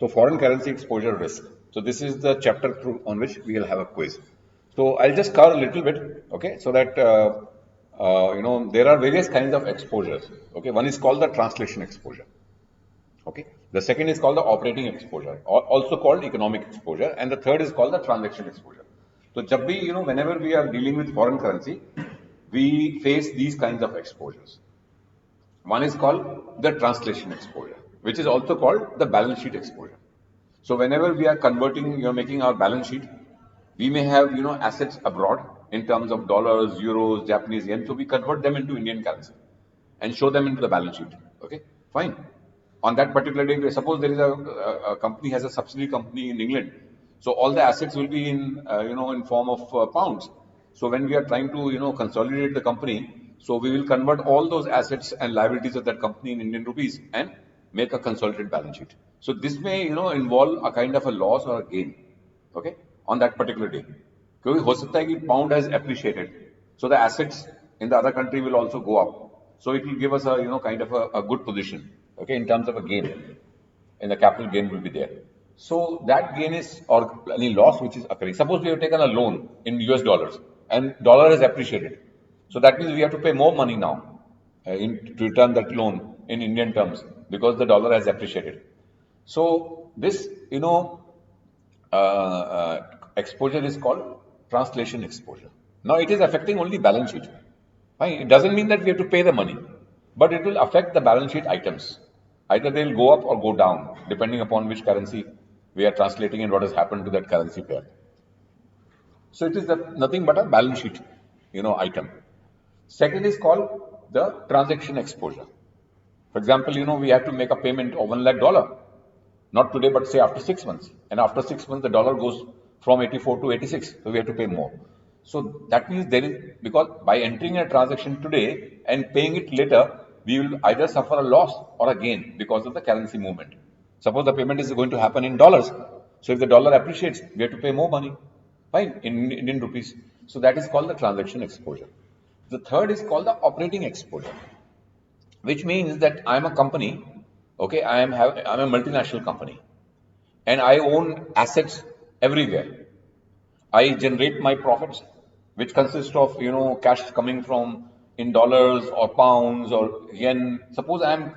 So foreign currency exposure risk. So this is the chapter on which we will have a quiz. So I'll just cover a little bit, okay, so that there are various kinds of exposures. Okay, one is called the translation exposure. Okay, the second is called the operating exposure, also called economic exposure, and the third is called the transaction exposure. So, jab bhi, whenever we are dealing with foreign currency, we face these kinds of exposures. One is called the translation exposure, which is also called the balance sheet exposure. So whenever we are converting, making our balance sheet, we may have, assets abroad in terms of dollars, euros, Japanese yen. So we convert them into Indian currency and show them into the balance sheet. Okay, fine. On that particular day, suppose there is a company has a subsidiary company in England. So all the assets will be in, in form of pounds. So when we are trying to, consolidate the company, so we will convert all those assets and liabilities of that company in Indian rupees and make a consolidated balance sheet. So this may, involve a kind of a loss or a gain, okay, on that particular day. क्योंकि हो सकता है कि pound has appreciated, so the assets in the other country will also go up. So it will give us a, kind of a good position, okay, in terms of a gain, and the capital gain will be there. So that gain is, or any loss which is occurring. Suppose we have taken a loan in US dollars and dollar has appreciated. So that means we have to pay more money now to return that loan in Indian terms because the dollar has appreciated. So this, exposure is called translation exposure. Now it is affecting only balance sheet. Fine. It doesn't mean that we have to pay the money, but it will affect the balance sheet items. Either they'll go up or go down, depending upon which currency we are translating and what has happened to that currency pair. So it is nothing but a balance sheet, item. Second is called the transaction exposure. For example, we have to make a payment of $1 lakh, not today, but say after 6 months. And after 6 months, the dollar goes from 84 to 86, so we have to pay more. So that means there is, because by entering a transaction today and paying it later, we will either suffer a loss or a gain because of the currency movement. Suppose the payment is going to happen in dollars. So if the dollar appreciates, we have to pay more money, fine, in Indian rupees. So that is called the transaction exposure. The third is called the operating exposure, which means that I'm a company, okay, I'm a multinational company, and I own assets everywhere. I generate my profits, which consist of, cash coming from in dollars or pounds or yen. Suppose I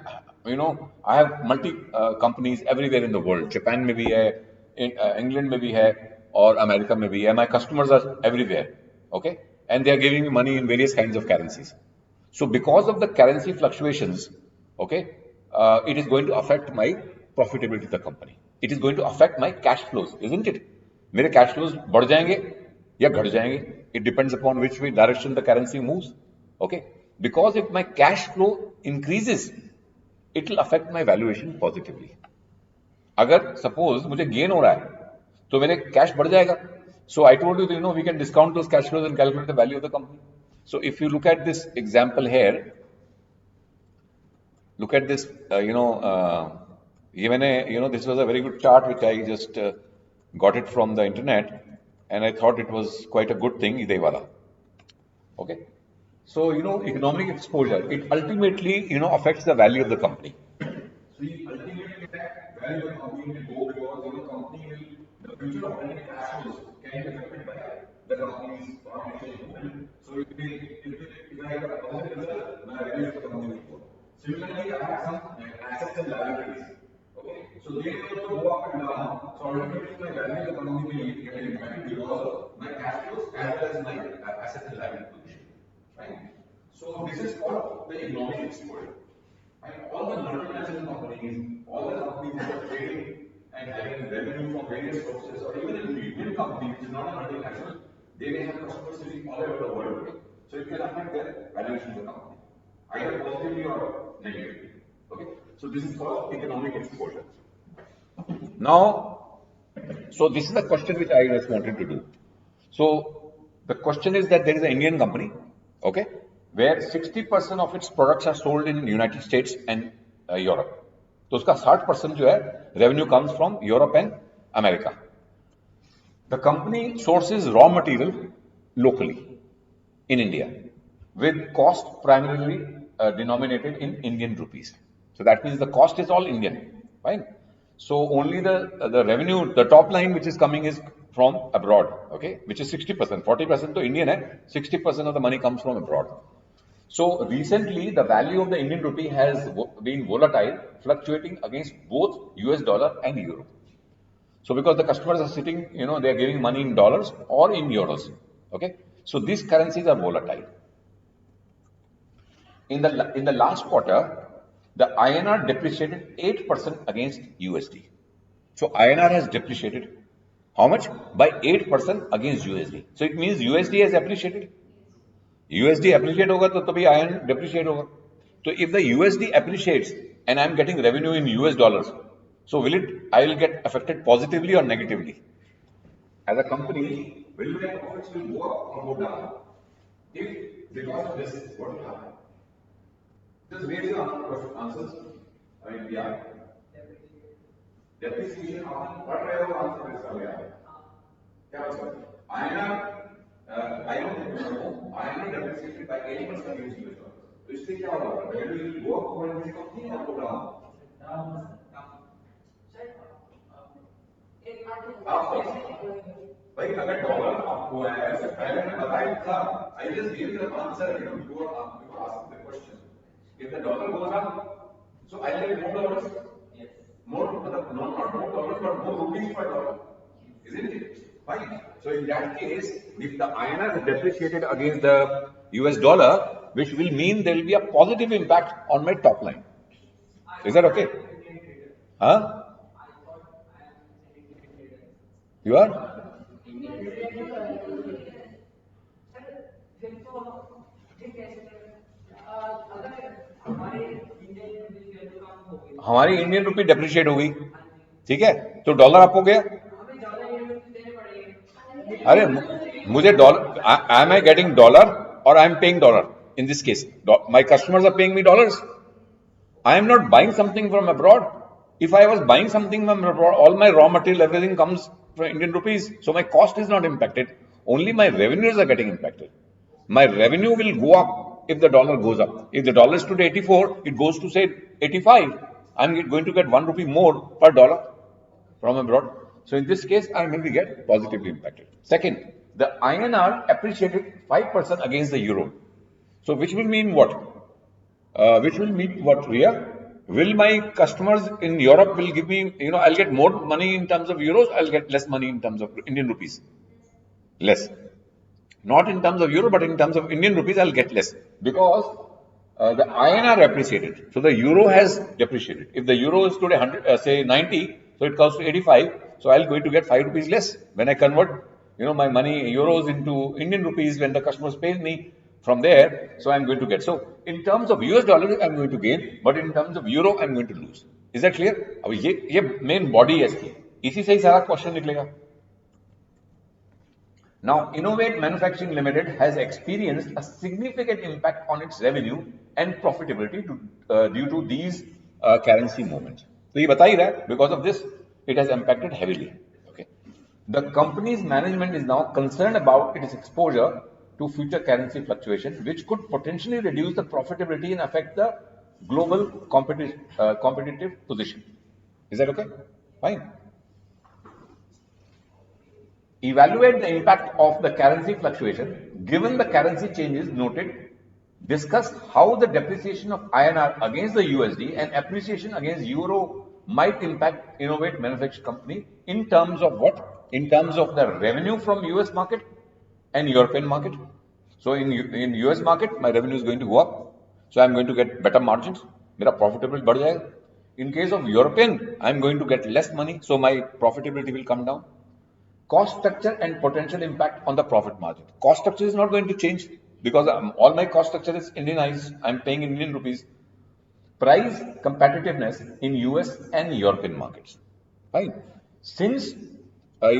have multi companies everywhere in the world. Japan may be hai, England may be hai, or America may be hai. My customers are everywhere, okay, and they are giving me money in various kinds of currencies. So because of the currency fluctuations, okay, it is going to affect my profitability of the company. It is going to affect my cash flows, isn't it? मेरे cash flows बढ़ जाएंगे या घट जाएंगे. It depends upon which way direction the currency moves. Okay, because if my cash flow increases, it will affect my valuation positively. अगर suppose मुझे gain हो रहा है, तो मेरे cash बढ़ जाएगा. So I told you, we can discount those cash flows and calculate the value of the company. So if you look at this example here, look at this, this was a very good chart which I just got it from the internet, and I thought it was quite a good thing, idhe wala. Okay. So, economic exposure, it ultimately, affects the value of the company. So, ultimately, that value of the company will go because, company will, the future operating cash flows can be affected by the company's foreign exchange movement. So, if I have a positive result, my value of the company will go. Similarly, I have some assets and liabilities. Okay, so they will also go up and down. So ultimately, my value of the company will get impacted because of my cash flows as well as my asset and liability position. Right? So this is called the economic exposure. And all the multinational companies, all the companies that are trading and having revenue from various sources, or even an Indian company which is not a multinational, they may have customers sitting all over the world. So it can affect their valuation of the company, either positively or negatively. Okay, so this is called economic exposure. Now, so this is the question which I just wanted to do. So the question is that there is an Indian company, okay, where 60% of its products are sold in United States and Europe. So उसका 60% जो है revenue comes from Europe and America. The company sources raw material locally in India with cost primarily denominated in Indian rupees. So that means the cost is all Indian, fine. So only the revenue, the top line which is coming is from abroad, okay, which is 60%. 40% to Indian hai, 60% of the money comes from abroad. So recently, the value of the Indian rupee has been volatile, fluctuating against both US dollar and euro. So because the customers are sitting, they are giving money in dollars or in euros. Okay. So these currencies are volatile. In the last quarter, the INR depreciated 8% against USD. So INR has depreciated how much? By 8% against USD. So it means USD has appreciated. USD appreciate होगा तो तभी INR depreciate होगा. So if the USD appreciates and I'm getting revenue in US dollars, so I will get affected positively or negatively? As a company, will my profits will go up or go down? If because of this, what will happen? Just raise your answers. I mean, yeah. Depreciation happen. What I will answer is क्या INR I know INR depreciated by 80% against US dollar. तो इससे क्या होगा? Value will go up for the company or go down? भाई अगर dollar आपको है ऐसे पहले मैंने बताया था I just give you the answer you are asking the question if the dollar goes up so I will get more dollars more not more dollars but more rupees per dollar isn't it fine so in that case if the INR is depreciated against the US dollar which will mean there will be a positive impact on my top line is that okay huh you are हमारी Indian rupee depreciate हो गई ठीक है तो dollar up हो गया अरे मुझे dollar I am I getting dollar और I am paying dollar in this case my customers are paying me dollars I am not buying something from abroad. If I was buying something from abroad, all my raw material, everything comes from Indian rupees. So my cost is not impacted. Only my revenues are getting impacted. My revenue will go up if the dollar goes up. If the dollar is today 84, it goes to say 85. I'm going to get 1 rupee more per dollar from abroad. So in this case, I'm going to get positively impacted. Second, the INR appreciated 5% against the euro. So which will mean what? Which will mean what, Ria? Will my customers in Europe will give me, I'll get more money in terms of euros, I'll get less money in terms of Indian rupees. Less. Not in terms of euro, but in terms of Indian rupees, I'll get less. Because the INR appreciated. So the euro has depreciated. If the euro is today 100, say 90, so it comes to 85. So I'll going to get 5 rupees less. When I convert, my money, euros into Indian rupees, when the customers pay me, from there, so I'm going to get. So in terms of US dollar, I'm going to gain, but in terms of euro, I'm going to lose. Is that clear? अब ये main body है इसकी, इसी से ही सारा question निकलेगा. Now, Innovate Manufacturing Limited has experienced a significant impact on its revenue and profitability due to these currency movements. तो ये बता ही रहा है, because of this, it has impacted heavily. Okay, the company's management is now concerned about its exposure to future currency fluctuation, which could potentially reduce the profitability and affect the global competitive position. Is that okay? Fine. Evaluate the impact of the currency fluctuation. Given the currency changes noted, discuss how the depreciation of INR against the USD and appreciation against Euro might impact Innovate Manufacturing Company in terms of what? In terms of the revenue from US market and European market. So in US market, my revenue is going to go up. So I'm going to get better margins. मेरा profitability बढ़ जाएगा. In case of European, I'm going to get less money. So my profitability will come down. Cost structure and potential impact on the profit margin. Cost structure is not going to change because all my cost structure is Indianized. I'm paying in Indian rupees. Price competitiveness in US and European markets. Fine. Since the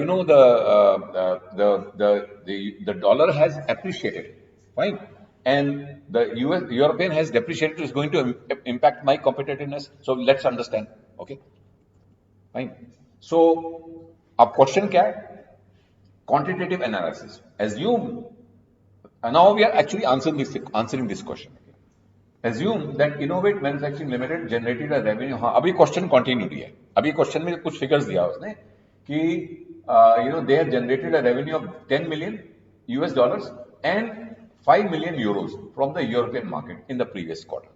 dollar has appreciated, fine, and the European has depreciated, is going to impact my competitiveness. So let's understand. Okay, fine. So, अब question क्या है? Quantitative analysis. Assume now we are actually answering this question. assume that Innovate Manufacturing Limited generated a revenue. हाँ, अभी question continuity है. अभी question में कुछ figures दिया उसने कि they have generated a revenue of 10 million US dollars and 5 million euros from the European market in the previous quarter.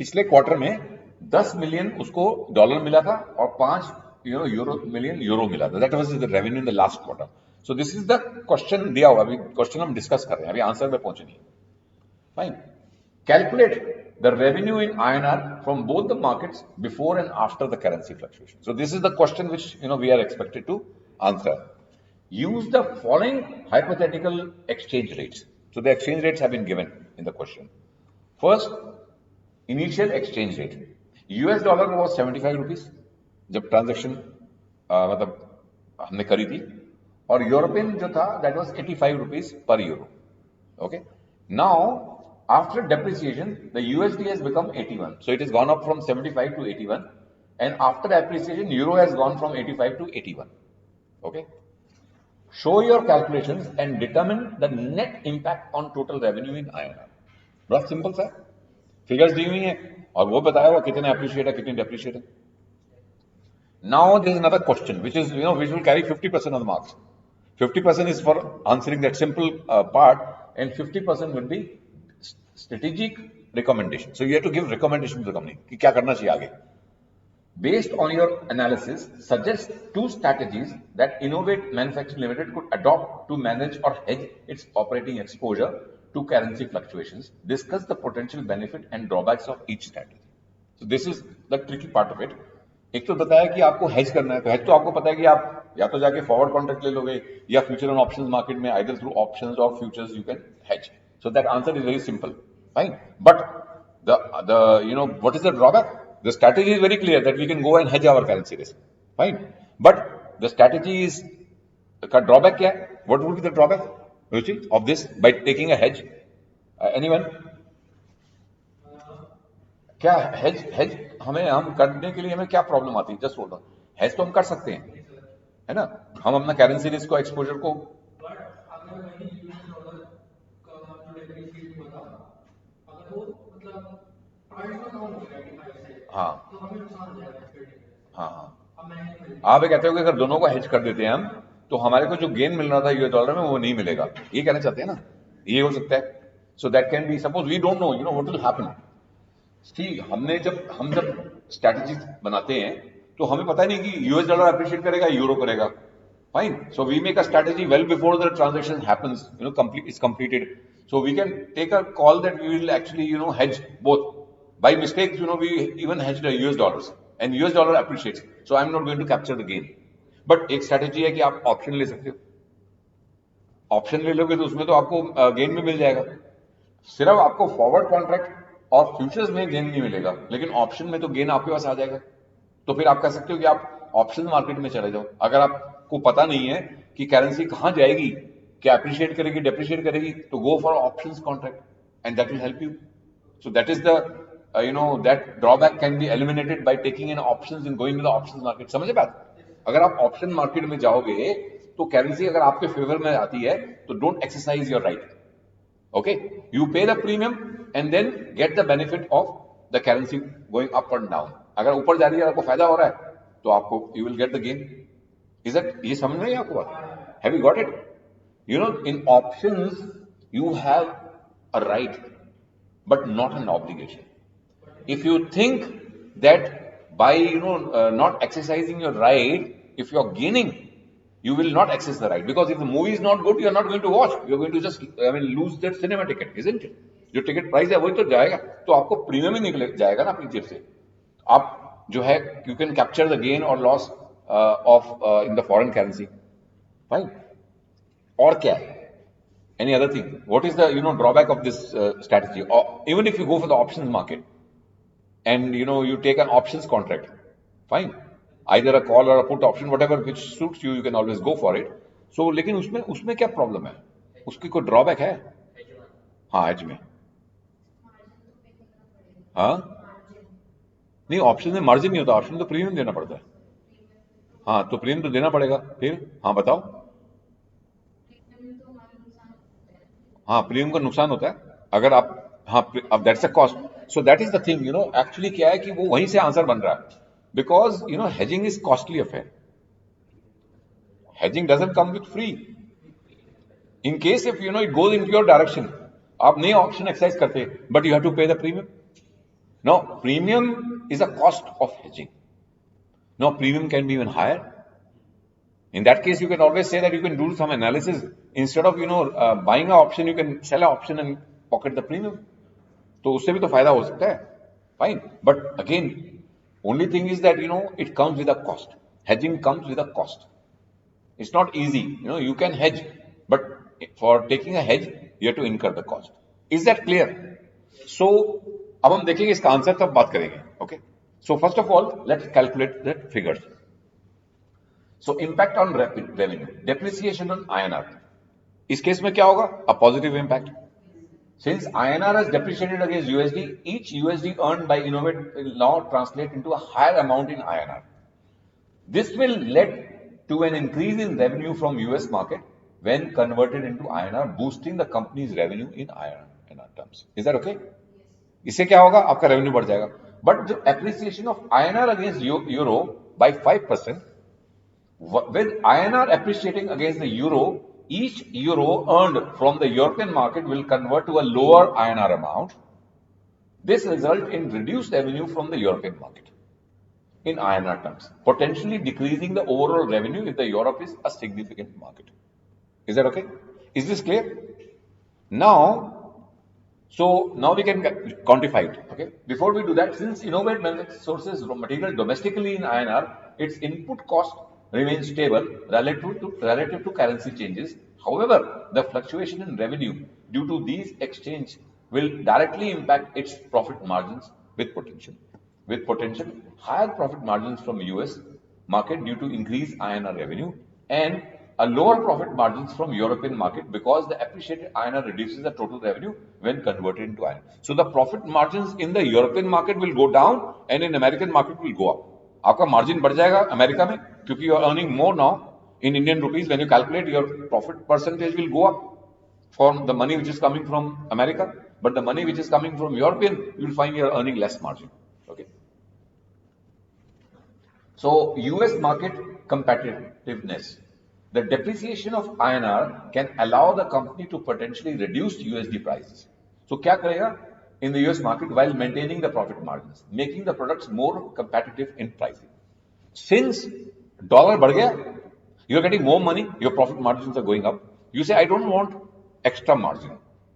पिछले क्वार्टर में 10 मिलियन उसको डॉलर मिला था और 5 मिलियन यूरो मिला था. That was the revenue in the last quarter. So this is the question दिया हुआ. अभी क्वेश्चन हम डिस्कस कर रहे हैं, अभी आंसर पे पहुंचे नहीं. Fine. Calculate the revenue in INR from both the markets before and after the currency fluctuation. So this is the question which we are expected to answer. Use the following hypothetical exchange rates. So the exchange rates have been given in the question. First, initial exchange rate. US dollar was 75 rupees जब transaction मतलब हमने करी थी, और European जो था that was 85 rupees per euro. Okay. Now after depreciation, the USD has become 81. So it has gone up from 75 to 81. And after appreciation, euro has gone from 85 to 81. Okay. Show your calculations and determine the net impact on total revenue in INR. बड़ा simple सा figures दी हुई हैं और वो बताया हुआ कितने appreciate है कितने डेप्रिशिएट है. Now there is another question which is which will carry 50% of the marks. 50% is for answering that simple part, and 50% will be strategic recommendation. So you have to give recommendation to the company कि क्या करना चाहिए आगे. Based on your analysis, suggest 2 strategies that Innovate Manufacturing Limited could adopt to manage or hedge its operating exposure to currency fluctuations. Discuss the potential benefit and drawbacks of each strategy. So this is the tricky part of it. एक तो बताया कि आपको hedge करना है, तो hedge तो आपको पता है कि आप या तो जाके फॉरवर्ड कॉन्ट्रैक्ट ले लोगे या फ्यूचर एंड ऑप्शंस मार्केट में आइदर थ्रू ऑप्शंस और futures you can hedge. So that answer is very simple, fine. But what is the drawback? The strategy is very clear that we can go and hedge our currency risk, fine. But the strategy is का drawback क्या है? What would be the drawback, Ruchi, of this by taking a hedge? Anyone? क्या hedge हम करने के लिए हमें क्या प्रॉब्लम आती है? Just hold on. hedge तो हम कर सकते हैं, है ना? हम अपना करेंसी रिस्क को एक्सपोजर को हाँ हाँ आप ये कहते हो कि अगर दोनों को हेज कर देते हैं हम तो हमारे को जो गेन मिल रहा था यूएस डॉलर में वो नहीं मिलेगा, ये कहना चाहते हैं ना. ये हो सकता है. So that can be, suppose we don't know what will happen. ठीक, हम जब स्ट्रैटेजी बनाते हैं तो हमें पता नहीं कि यूएस डॉलर अप्रिशिएट करेगा यूरो करेगा. Fine. So we make a strategy well before the transaction happens, is completed. So we can take a call that we will actually, hedge both. By mistake, we even hedged the US dollars and US dollar appreciates. So I'm not going to capture the gain. But एक strategy है कि आप option ले सकते हो. Option ले लोगे तो उसमें तो आपको gain भी मिल जाएगा. सिर्फ आपको forward contract और futures में gain नहीं मिलेगा, लेकिन option में तो gain आपके पास आ जाएगा. तो फिर आप कह सकते हो कि आप ऑप्शन मार्केट में चले जाओ. अगर आपको पता नहीं है कि करेंसी कहां जाएगी, क्या अप्रिशिएट करेगी डेप्रिशिएट करेगी, तो go for options contract and that will help you. So that is the that drawback can be eliminated by taking in options in going to the options market. समझे बात? अगर आप ऑप्शन मार्केट में जाओगे तो currency अगर आपके favour में आती है तो don't exercise your right. Okay, you pay the premium and then get the benefit of the currency going up and down. अगर ऊपर जा रही है आपको फायदा हो रहा है तो आपको you will get the gain. Is that, ये समझ में आपको बात? Have you got it? In options you have a right but not an obligation. If you think that bye not exercising your right, if you are gaining, you will not access the right, because if the movie is not good, you are not going to watch, you are going to just lose that cinema ticket, isn't it? जो ticket price है वही तो जाएगा, तो आपको premium ही निकल जाएगा ना अपनी जेब से. आप जो है you can capture the gain और loss of in the foreign currency. Fine. और क्या है? Any other thing? What is the drawback of this strategy? Even if you go for the options market and you take an options contract, fine, either a call or a put option, whatever which suits you, you can always go for it. So लेकिन उसमें क्या problem है? उसकी कोई drawback है? हाँ, as में. हाँ नहीं, ऑप्शन में मार्जिन नहीं होता, ऑप्शन तो प्रीमियम देना पड़ता है. हाँ, तो प्रीमियम तो देना पड़ेगा फिर. हाँ बताओ. हाँ, प्रीमियम का नुकसान होता है अगर आप, हाँ, अब that's a cost. So that is the thing, actually क्या है कि वो वहीं से आंसर बन रहा है, because hedging is costly affair. Hedging doesn't come with free. In case if it goes into your direction, आप नहीं option exercise करते, but you have to pay the premium. Now premium is a cost of hedging. Now premium can be even higher. In that case, you can always say that you can do some analysis. Instead of buying an option, you can sell an option and pocket the premium. तो उससे भी तो फायदा हो सकता है. Fine. But again, only thing is that it comes with a cost. Hedging comes with a cost. It's not easy. You can hedge, but for taking a hedge, you have to incur the cost. Is that clear? So अब हम देखेंगे इसका answer तब बात करेंगे. Okay. So first of all, let's calculate the figures. So impact on revenue, depreciation on INR. इस case में क्या होगा? A positive impact. Since INR has depreciated against USD, each USD earned by Innovate will now translate into a higher amount in INR. This will lead to an increase in revenue from US market when converted into INR, boosting the company's revenue in INR terms. Is that okay? इससे क्या होगा? आपका revenue बढ़ जाएगा. But the appreciation of INR against euro by 5%, with INR appreciating against the euro, each euro earned from the European market will convert to a lower INR amount. This results in reduced revenue from the European market in INR terms, potentially decreasing the overall revenue if the Europe is a significant market. Is that okay? Is this clear? Now we can quantify it. Okay. Before we do that, since Innovate sources raw material domestically in INR, its input cost remains stable relative to currency changes. However, the fluctuation in revenue due to these exchange will directly impact its profit margins with potential higher profit margins from US market due to increased INR revenue, and a lower profit margins from European market because the appreciated INR reduces the total revenue when converted into INR. So the profit margins in the European market will go down and in American market will go up. आपका margin बढ़ जाएगा America में क्योंकि you are earning more now in Indian rupees. When you calculate your profit percentage will go up for the money which is coming from America, but the money which is coming from European you will find you are earning less margin. Okay. So US market competitiveness. The depreciation of INR can allow the company to potentially reduce USD prices. So क्या करेगा in the US market while maintaining the profit margins, making the products more competitive in pricing. Since dollar बढ़ गया, you are getting more money, your profit margins are going up. You say, I don't want extra margin.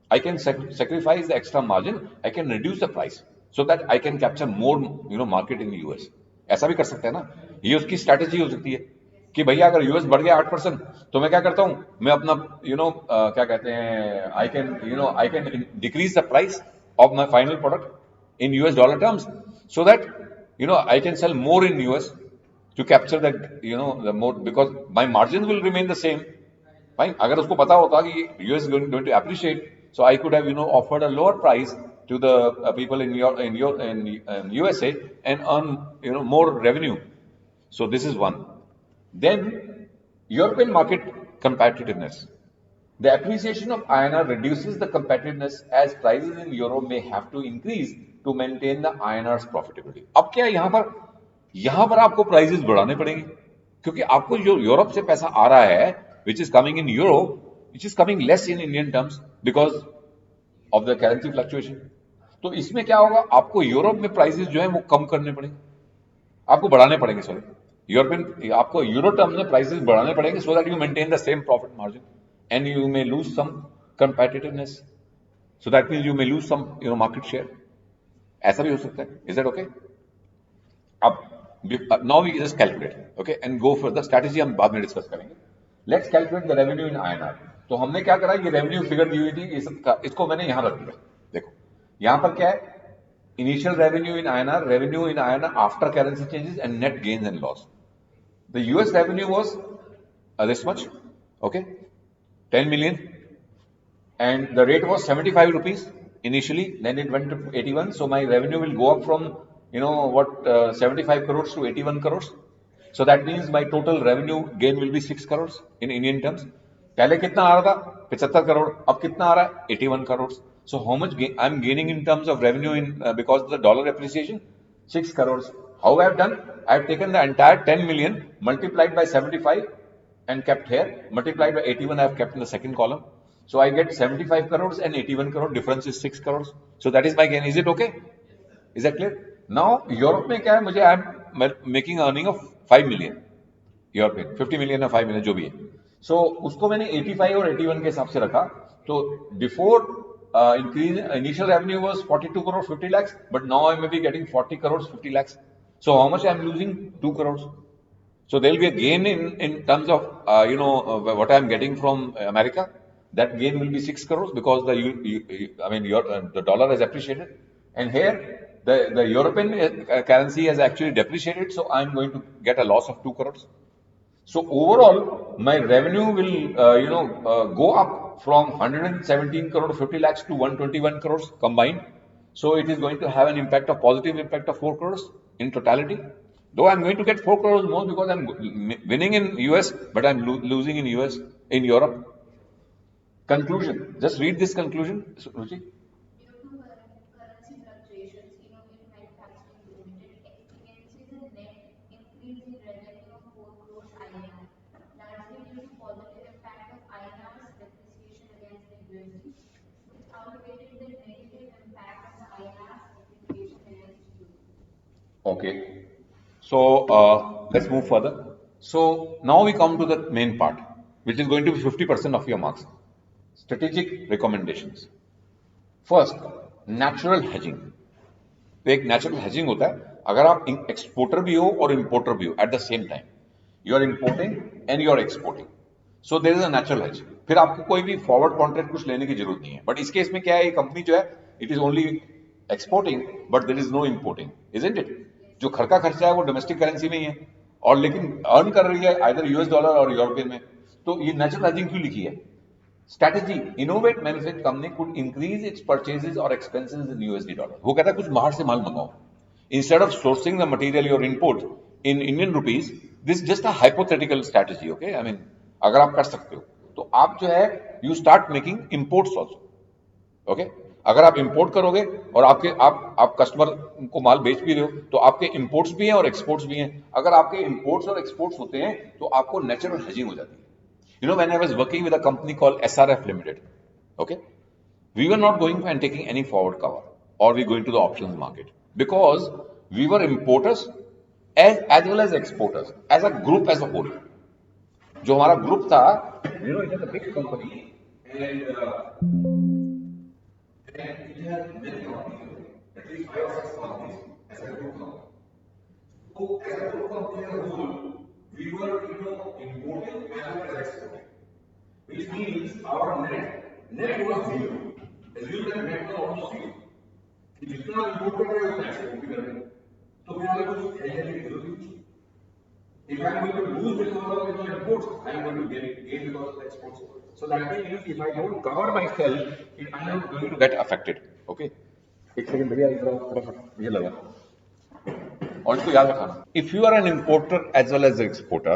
I can sacrifice the extra margin. I can reduce the price so that I can capture more, market in the US. ऐसा भी कर सकते हैं ना. ये उसकी strategy हो सकती है कि भैया अगर यूएस बढ़ गया 8%, तो मैं क्या करता हूं, मैं अपना क्या कहते हैं, I can decrease the price of my final product in US dollar terms so that I can sell more in US to capture that the more, because my margins will remain the same. Fine. अगर उसको पता होता कि US is going to appreciate, so I could have offered a lower price to the people in USA and earn more revenue. So this is one. Then European market competitiveness. The appreciation of INR reduces the competitiveness as prices in euro may have to increase to maintain the INR's profitability. अब क्या यहाँ पर आपको prices बढ़ाने पड़ेंगे क्योंकि आपको जो यूरोप से पैसा आ रहा है which is coming in euro, which is coming less in Indian terms because of the currency fluctuation. तो इसमें क्या होगा, आपको यूरोप में प्राइसेस जो है वो कम करने पड़ेंगे, आपको बढ़ाने पड़ेंगे. सॉरी, आपको यूरो टर्म में प्राइसेस बढ़ाने पड़ेंगे so that you maintain the same profit margin. And you may lose some competitiveness. So that means you may lose some, market share. ऐसा भी हो सकता है. Is that okay? अब now we just calculate, okay, and go for the strategy. हम बाद में discuss करेंगे. Let's calculate the revenue in INR. तो हमने क्या करा, ये रेवेन्यू फिगर दी हुई थी, इसको मैंने यहां रख दिया. देखो यहां पर क्या है, initial revenue in INR after currency changes and net gains and loss. The US revenue was this much, okay, 10 million, and the rate was 75 rupees initially, then it went to 81. So my revenue will go up from 75 crores to 81 crores. So that means my total revenue gain will be 6 crores in Indian terms. पहले कितना आ रहा था, 75 करोड़, अब कितना आ रहा है, 81 crores. So how much I'm gaining in terms of revenue in because of the dollar appreciation? 6 crores. How I have done? I have taken the entire 10 million multiplied by 75 and kept here, multiplied by 81 I have kept in the second column. So I get 75 crores and 81 crore, difference is 6 crores. So that is my gain. Is it okay? Is that clear? Now Europe में क्या है, मुझे I am making earning of 5 million European, 50 million या 5 million जो भी है. सो उसको मैंने 85 और 81 के हिसाब से रखा. तो before increase initial revenue was 42 crores 50 lakhs, but now I may be getting 40 crores 50 lakhs. So how much I am losing? 2 crores. So there will be a gain in terms of what I am getting from America. That gain will be 6 crores because the dollar has appreciated, and here the European currency has actually depreciated. So I am going to get a loss of 2 crores. So overall, my revenue will go up from 117 crore 50 lakhs to 121 crores combined. So it is going to have an impact of positive impact of 4 crores in totality. Though I'm going to get 4 crores more because I'm winning in US, but I'm losing in US in Europe. Conclusion. Just read this conclusion, Ruchi. Okay. So let's move further. So now we come to the main part, which is going to be 50% of your marks. Strategic recommendations. First, natural hedging. तो एक natural hedging होता है, अगर आप exporter भी हो और importer भी हो at the same time, you are importing and you are exporting. So there is a natural hedge. फिर आपको कोई भी फॉरवर्ड कॉन्ट्रैक्ट कुछ लेने की जरूरत नहीं है. बट इस केस में क्या है, ये कंपनी जो है it is only exporting but there is no importing, isn't it? जो खर्चा है वो डोमेस्टिक करेंसी में ही है और लेकिन अर्न कर रही है आइदर यूएस डॉलर और यूरोपियन में. तो ये नेचुरल हेजिंग क्यों लिखी है? Strategy: innovate manufacturing company could increase its purchases or expenses in USD dollar. वो कहता है कुछ बाहर से माल मंगाओ. Instead of sourcing the material your input in Indian rupees, this is just a hypothetical strategy. Okay, I mean अगर आप कर सकते हो तो आप जो है you start making imports also. Okay, अगर आप इंपोर्ट करोगे और आप कस्टमर को माल बेच भी रहे हो तो आपके इंपोर्ट्स भी हैं और एक्सपोर्ट्स भी हैं. अगर आपके इंपोर्ट्स और एक्सपोर्ट्स होते हैं तो आपको नेचुरल हेजिंग हो जाती है. You know, when I was working with a company called SRF Limited, okay, we were not going and taking any forward cover or we going to the options market because we were importers as well as exporters as a group as a whole. जो हमारा group था, you know, it is a big company and it has many companies, at least 5 or 6 companies as a group company. So as a group company as a whole, we were importing as well as exporting, which means our net was zero. Assume that net was almost zero. कि जितना import कर रहे हो उतना export भी कर रहे हो, तो फिर हमें कुछ हेजिंग की जरूरत नहीं. If I am going to lose because of the imports, I am going to gain because of the exports. So that means if I don't cover myself, I am going to get affected. Okay. एक second भैया इधर आओ फटाफट, ये लगा. और इसको याद रखना. If you are an importer as well as an exporter,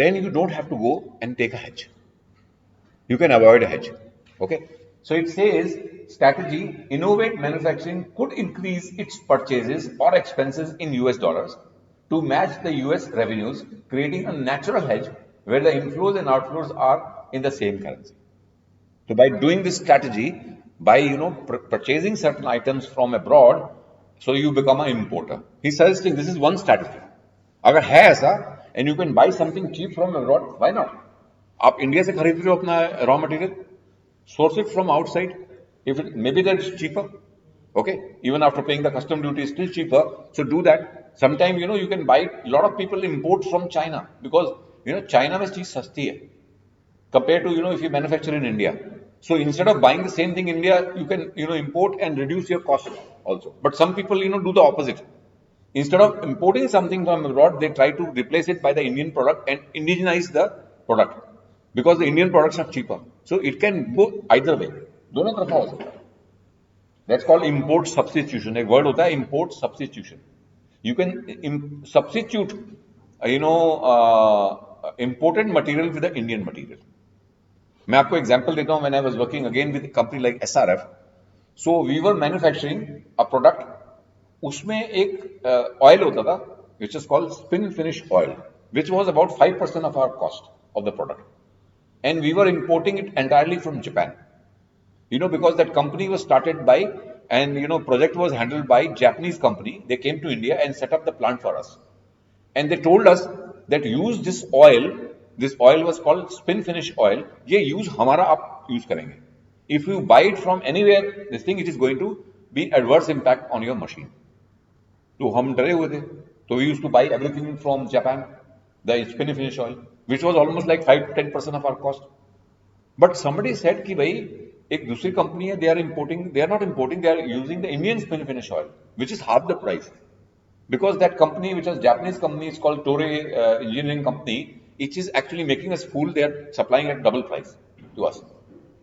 then you don't have to go and take a hedge. You can avoid a hedge. Okay. So it says strategy: innovate manufacturing could increase its purchases or expenses in US dollars to match the US revenues, creating a natural hedge where the inflows and outflows are in the same currency. So by doing this strategy, by purchasing certain items from abroad, so you become an importer. He's suggesting this is one strategy. अगर है ऐसा and you can buy something cheap from abroad, why not? आप India से खरीद रहे हो अपना raw material, source it from outside. If maybe that is cheaper, okay, even after paying the custom duty is still cheaper, so do that. Sometime you can buy. A lot of people import from China because China में चीज सस्ती है compared to if you manufacture in India. So instead of buying the same thing in India, you can import and reduce your cost also. But some people do the opposite. Instead of importing something from abroad, they try to replace it by the Indian product and indigenize the product because the Indian products are cheaper. So it can go either way. दोनों तरफा हो सकता है. That's called import substitution. एक word होता है import substitution. You can substitute, imported material with the Indian material. मैं आपको एग्जांपल देता हूं. When I was working again with a company like SRF, So we were manufacturing a product, उसमें एक oil होता था which is called spin finish oil, which was about 5% of our cost of the product, and we were importing it entirely from Japan. Because that company was started by, and project was handled by Japanese company. They came to India and set up the plant for us, and they told us that use this oil. This oil was called spin finish oil. ये use हमारा आप use करेंगे. If you buy it from anywhere, this thing, it is going to be adverse impact on your machine. तो हम डरे हुए थे. So we used to buy everything from Japan, the spin finish oil, which was almost like 5 to 10% of our cost. But somebody said कि भाई एक दूसरी company है, they are not importing, they are using the Indian spin finish oil, which is half the price. Because that company, which was Japanese company, is called Toray Engineering Company, it is actually making us fool. They are supplying at double price to us.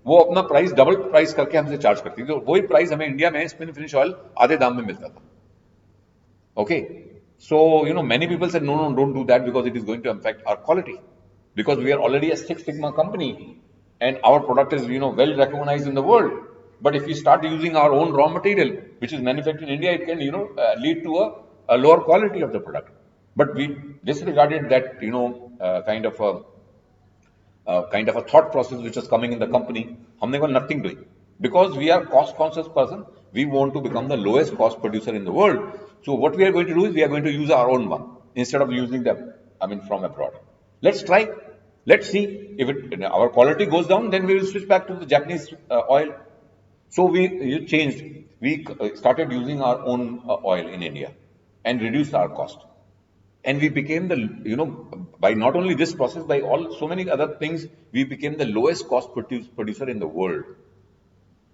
वो अपना price double price करके हमसे charge करती है, तो वही price हमें India में स्पिन फिनिश ऑयल आधे दाम में मिलता था. Okay, so many people said no, don't do that because it is going to affect our quality, because we are already a Six Sigma company and our product is well recognized in the world. But if we start using our own raw material which is manufactured in India, it can lead to a lower quality of the product. But we disregarded that kind of a thought process which was coming in the company. हमने कहा nothing doing, because we are cost conscious person. We want to become the lowest cost producer in the world. So what we are going to do is we are going to use our own one instead of using them from abroad. Let's try. Let's see if our quality goes down, then we will switch back to the Japanese oil. So we changed. We started using our own oil in India and reduced our cost. And we became by not only this process, by so many other things, we became the lowest cost producer in the world.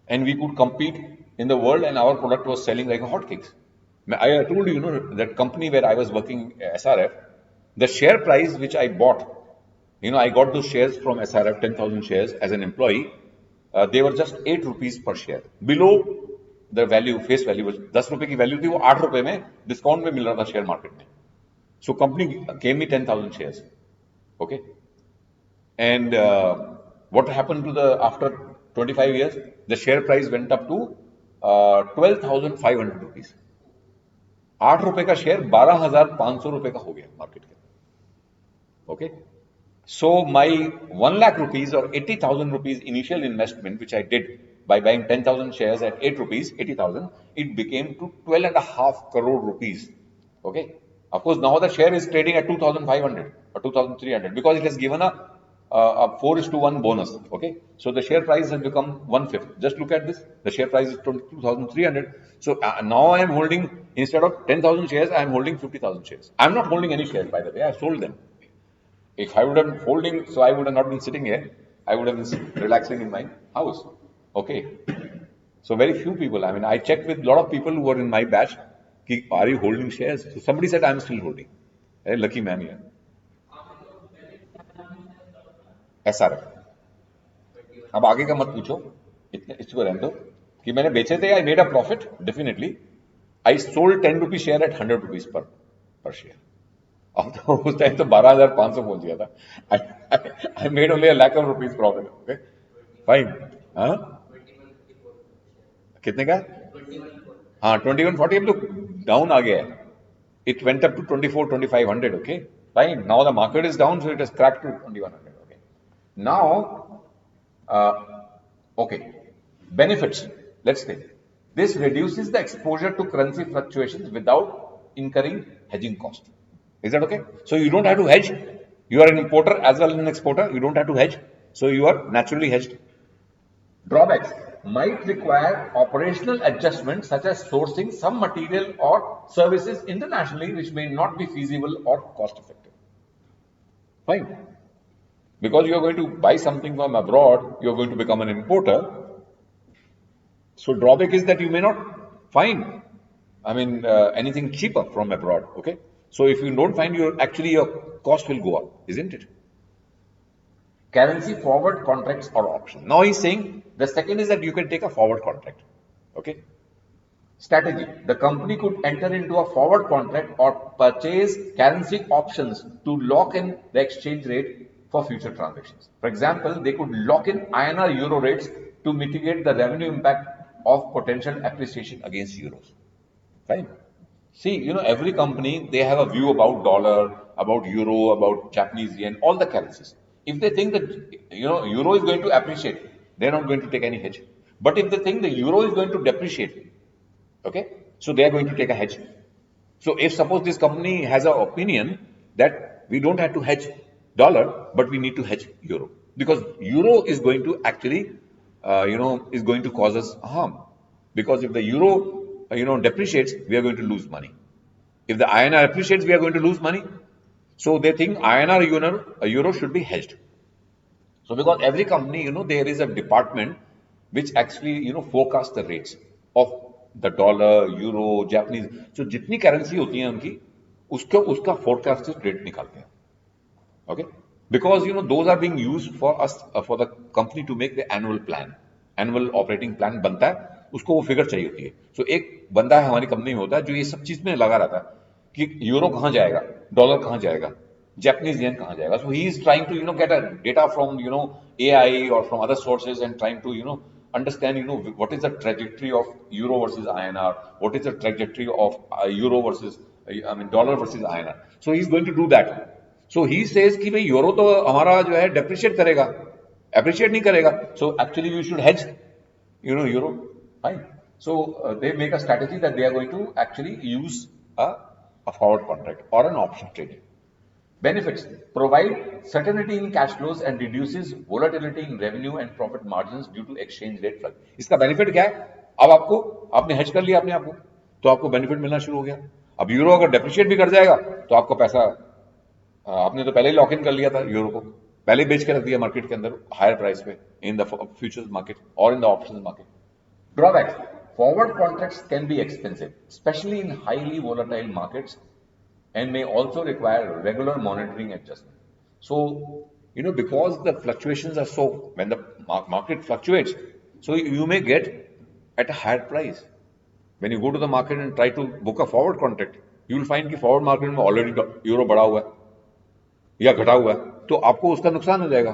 And we could compete in the world, and our product was selling like hotcakes. I told you, that company where I was working, SRF, the share price which I bought, I got those shares from SRF, 10,000 shares as an employee. They were just 8 rupees per share. Below the value, face value was 10 रुपए की value थी, वो 8 रुपए में discount में मिल रहा था share market में. So company gave me 10,000 shares. Okay. And what happened after 25 years, the share price went up to 12,500 rupees. 8 रुपए का शेयर 12,500 रुपए का हो गया मार्केट के. Okay. So my 1 lakh rupees or 80,000 rupees initial investment, which I did by buying 10,000 shares at 8 rupees, 80,000, it became to 12.5 crore rupees. Okay. Of course, now the share is trading at 2,500 or 2,300 because it has given a 4:1 bonus. Okay, so the share price has become 1/5. Just look at this. The share price is 2,300. So now I am holding, instead of 10,000 shares, I am holding 50,000 shares. I am not holding any shares, by the way. I have sold them. If I would have been holding, so I would have not been sitting here. I would have been relaxing in my house. Okay. So very few people. I checked with a lot of people who were in my batch. Are you holding shares? So somebody said, I'm still holding. A lucky man here. SRF. अब आगे का मत पूछो, इसको रहने दो कि मैंने बेचे थे. I made a profit, definitely. I sold 10 rupees share at 100 rupees per share. अब तो उस टाइम तो 12,500 पहुंच गया था. I made only 1 lakh of rupees profit. Okay, fine. हाँ, कितने का? हाँ, 2140. अब तो डाउन आ गया है. It went up to 24,2,500. Okay, fine. Now the market is down, so it has cracked to 2,100. Okay, now, okay, benefits. Let's say this reduces the exposure to currency fluctuations without incurring hedging cost. Is that okay? So you don't have to hedge. You are an importer as well as an exporter. You don't have to hedge. So you are naturally hedged. Drawbacks might require operational adjustments such as sourcing some material or services internationally which may not be feasible or cost effective. Fine. Because you are going to buy something from abroad, you are going to become an importer. So drawback is that you may not find, anything cheaper from abroad. Okay. So if you don't find, your cost will go up, isn't it? Currency forward contracts or options. Now he's saying the second is that you can take a forward contract. Okay. Strategy. The company could enter into a forward contract or purchase currency options to lock in the exchange rate for future transactions. For example, they could lock in INR euro rates to mitigate the revenue impact of potential appreciation against euros. Fine. See, every company, they have a view about dollar, about euro, about Japanese yen, all the currencies. If they think that, euro is going to appreciate, they're not going to take any hedge. But if they think the euro is going to depreciate, okay, so they are going to take a hedge. So if suppose this company has an opinion that we don't have to hedge dollar, but we need to hedge euro, because euro is going to actually, is going to cause us harm. Because if the euro, depreciates, we are going to lose money. If the INR appreciates, we are going to lose money. So they think INR euro should be hedged. So because every company, there is a department which actually, forecasts the rates of the dollar, euro, Japanese. So जितनी currency होती है उनकी, उसका forecasted rate निकालते हैं. Okay? Because, those are being used for us, for the company to make the annual plan. Annual operating plan बनता है, उसको वो फिगर चाहिए होती है. So एक बंदा है हमारी कंपनी में होता है जो ये सब चीज में लगा रहता है कि यूरो कहाँ जाएगा, डॉलर कहाँ जाएगा, Japanese yen kahan jayega. So he is trying to, get a data from, AI or from other sources and trying to, understand, what is the trajectory of euro versus INR, what is the trajectory of euro versus, dollar versus INR. So he is going to do that. So he says कि भाई euro तो हमारा जो है depreciate करेगा, appreciate नहीं करेगा. So actually we should hedge, euro. Fine. So they make a strategy that they are going to actually use a forward contract or an option trading. Benefits: provide certainty in cash flows and reduces volatility in revenue and profit margins due to exchange rate flux. इसका benefit क्या है? अब आपने hedge कर लिया अपने आप को, तो आपको बेनिफिट मिलना शुरू हो गया. अब यूरो अगर डेप्रिशिएट भी कर जाएगा तो आपको पैसा, आपने तो पहले ही लॉक इन कर लिया था यूरो को, पहले ही बेच के रख दिया मार्केट के अंदर हायर प्राइस पे इन द फ्यूचर्स मार्केट और in the options market. Drawbacks: forward contracts can be expensive, especially in highly volatile markets, and may also require regular monitoring adjustment. So, because the fluctuations are so, when the market fluctuates, so you may get at a higher price. When you go to the market and try to book a forward contract, you will find कि forward market में already euro बढ़ा हुआ है या घटा हुआ है, तो आपको उसका नुकसान हो जाएगा.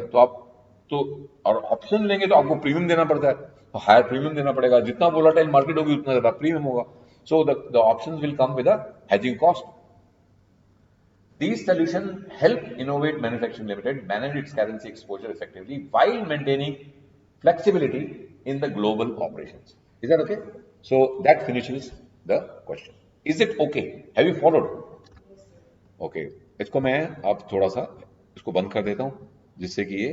तो और ऑप्शन लेंगे तो आपको प्रीमियम देना पड़ता है, तो हायर प्रीमियम देना पड़ेगा. जितना वोलाटाइल मार्केट होगी उतना ज्यादा प्रीमियम होगा. So the options will come with a hedging cost. These solutions help Innovate Manufacturing Limited manage its currency exposure effectively while maintaining flexibility in the global operations. Is that okay? So that finishes the question. Is it okay? Have you followed? Okay. इसको मैं अब थोड़ा सा इसको बंद कर देता हूँ जिससे कि ये